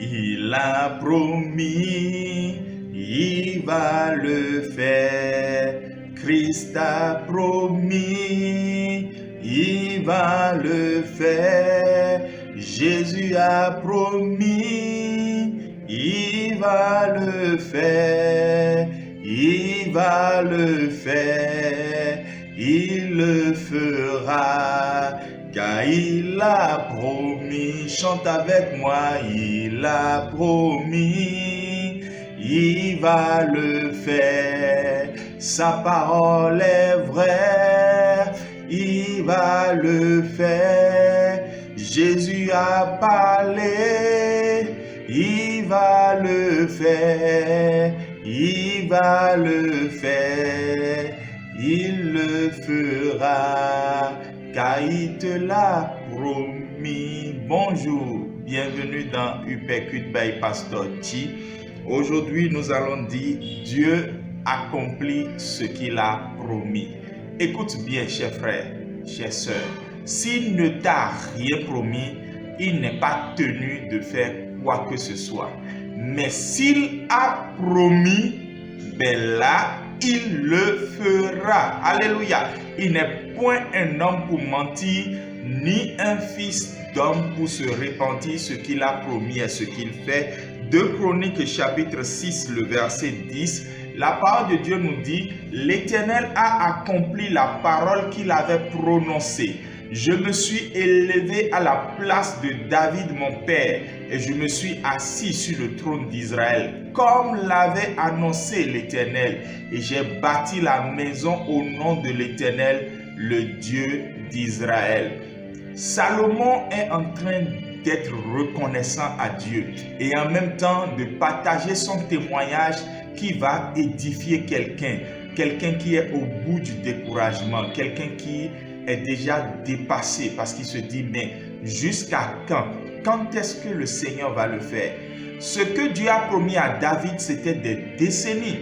Il a promis, il va le faire. Christ a promis, il va le faire. Jésus a promis, il va le faire. Il va le faire, il le fera, car il a promis. Chante avec moi, il a promis, il va le faire. Sa parole est vraie, il va le faire. Jésus a parlé, il va le faire. Il va le faire, il le fera, car il te l'a promis. Bonjour, bienvenue dans Upécut by Pastor T. Aujourd'hui, nous allons dire Dieu accomplit ce qu'il a promis. Écoute bien, chers frères, chères sœurs, s'il ne t'a rien promis, il n'est pas tenu de faire quoi que ce soit. Mais s'il a promis, ben là, il le fera. Alléluia. Il n'est point un homme pour mentir, ni un fils d'homme pour se repentir. Ce qu'il a promis et ce qu'il fait. 2 Chroniques chapitre 6, le verset 10. La parole de Dieu nous dit, l'Éternel a accompli la parole qu'il avait prononcée. Je me suis élevé à la place de David mon père et je me suis assis sur le trône d'Israël comme l'avait annoncé l'Éternel et j'ai bâti la maison au nom de l'Éternel, le Dieu d'Israël. Salomon est en train d'être reconnaissant à Dieu et en même temps de partager son témoignage qui va édifier quelqu'un qui est au bout du découragement, quelqu'un qui est déjà dépassé parce qu'il se dit mais jusqu'à quand est-ce que le Seigneur va le faire? Ce que Dieu a promis à David, c'était des décennies.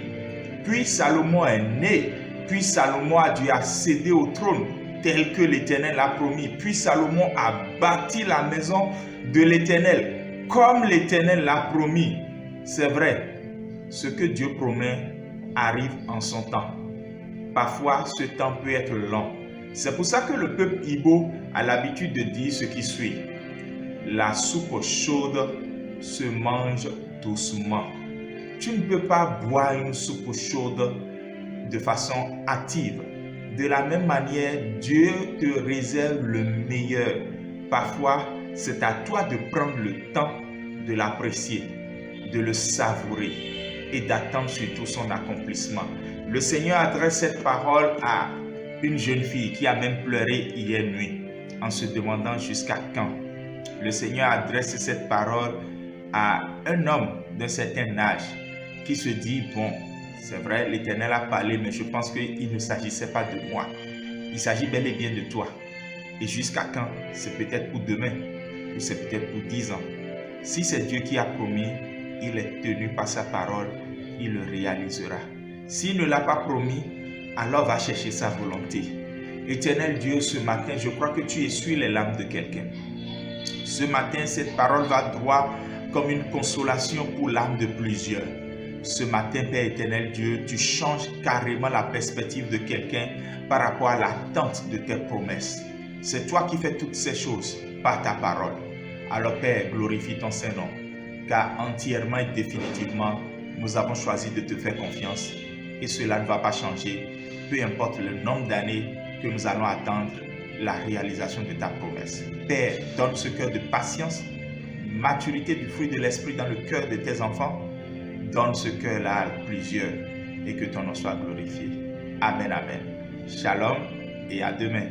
Puis Salomon est né, puis Salomon a dû accéder au trône tel que l'Éternel l'a promis. Puis Salomon a bâti la maison de l'Éternel comme l'Éternel l'a promis. C'est vrai, ce que Dieu promet arrive en son temps. Parfois, ce temps peut être long. C'est pour ça que le peuple Igbo a l'habitude de dire ce qui suit. La soupe chaude se mange doucement. Tu ne peux pas boire une soupe chaude de façon hâtive. De la même manière, Dieu te réserve le meilleur. Parfois, c'est à toi de prendre le temps de l'apprécier, de le savourer et d'attendre surtout son accomplissement. Le Seigneur adresse cette parole à une jeune fille qui a même pleuré hier nuit en se demandant jusqu'à quand. Le Seigneur adresse cette parole à un homme d'un certain âge qui se dit, bon, c'est vrai, l'Éternel a parlé, mais je pense qu'il ne s'agissait pas de moi. Il s'agit bel et bien de toi. Et jusqu'à quand? C'est peut-être pour demain ou c'est peut-être pour 10 ans. Si c'est Dieu qui a promis, il est tenu par sa parole, il le réalisera. S'il ne l'a pas promis, alors va chercher sa volonté. Éternel Dieu, ce matin, je crois que tu essuies les larmes de quelqu'un. Ce matin, cette parole va droit comme une consolation pour l'âme de plusieurs. Ce matin, Père éternel Dieu, tu changes carrément la perspective de quelqu'un par rapport à l'attente de tes promesses. C'est toi qui fais toutes ces choses par ta parole. Alors Père, glorifie ton Saint-Nom, car entièrement et définitivement, nous avons choisi de te faire confiance et cela ne va pas changer, peu importe le nombre d'années que nous allons attendre la réalisation de ta promesse. Père, donne ce cœur de patience, maturité du fruit de l'esprit dans le cœur de tes enfants. Donne ce cœur-là à plusieurs et que ton nom soit glorifié. Amen, amen. Shalom et à demain.